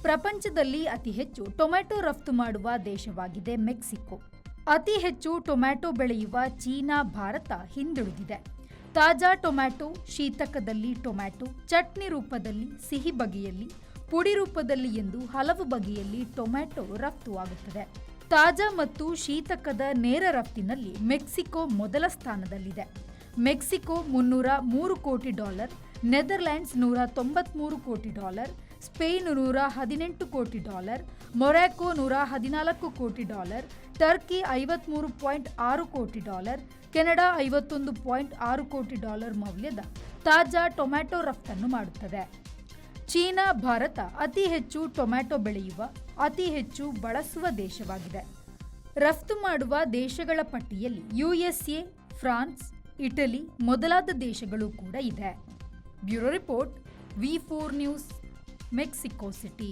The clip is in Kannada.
ಪ್ರಪಂಚದಲ್ಲಿ ಅತಿ ಹೆಚ್ಚು ಟೊಮ್ಯಾಟೊ ರಫ್ತು ಮಾಡುವ ದೇಶವಾಗಿದೆ ಮೆಕ್ಸಿಕೋ. ಅತಿ ಹೆಚ್ಚು ಟೊಮ್ಯಾಟೊ ಬೆಳೆಯುವ ಚೀನಾ, ಭಾರತ ಹಿಂದುಳಿದಿದೆ. ತಾಜಾ ಟೊಮ್ಯಾಟೊ, ಶೀತಕದಲ್ಲಿ ಟೊಮ್ಯಾಟೊ, ಚಟ್ನಿ ರೂಪದಲ್ಲಿ, ಸಿಹಿ ಬಗೆಯಲ್ಲಿ, ಪುಡಿ ರೂಪದಲ್ಲಿ ಎಂದು ಹಲವು ಬಗೆಯಲ್ಲಿ ಟೊಮ್ಯಾಟೊ ರಫ್ತುವಾಗುತ್ತದೆ. ತಾಜಾ ಮತ್ತು ಶೀತಕದ ನೇರ ರಫ್ತಿನಲ್ಲಿ ಮೆಕ್ಸಿಕೋ ಮೊದಲ ಸ್ಥಾನದಲ್ಲಿದೆ. ಮೆಕ್ಸಿಕೋ $303 ಕೋಟಿ, ನೆದರ್ಲ್ಯಾಂಡ್ಸ್ $193 ಕೋಟಿ, ಸ್ಪೇನ್ $118 ಕೋಟಿ, ಮೊರಾಕೊ $114 ಕೋಟಿ, ಟರ್ಕಿ $53.6 ಕೋಟಿ, ಕೆನಡಾ $51.6 ಕೋಟಿ ಮೌಲ್ಯದ ತಾಜಾ ಟೊಮ್ಯಾಟೊ ರಫ್ತನ್ನು ಮಾಡುತ್ತದೆ. ಚೀನಾ, ಭಾರತ ಅತಿ ಹೆಚ್ಚು ಟೊಮ್ಯಾಟೊ ಬೆಳೆಯುವ, ಅತಿ ಹೆಚ್ಚು ಬಳಸುವ ದೇಶವಾಗಿದೆ. ರಫ್ತು ಮಾಡುವ ದೇಶಗಳ ಪಟ್ಟಿಯಲ್ಲಿ USA, ಫ್ರಾನ್ಸ್, ಇಟಲಿ ಮೊದಲಾದ ದೇಶಗಳು ಕೂಡ ಇದೆ. Bureau report, V4 news, Mexico city.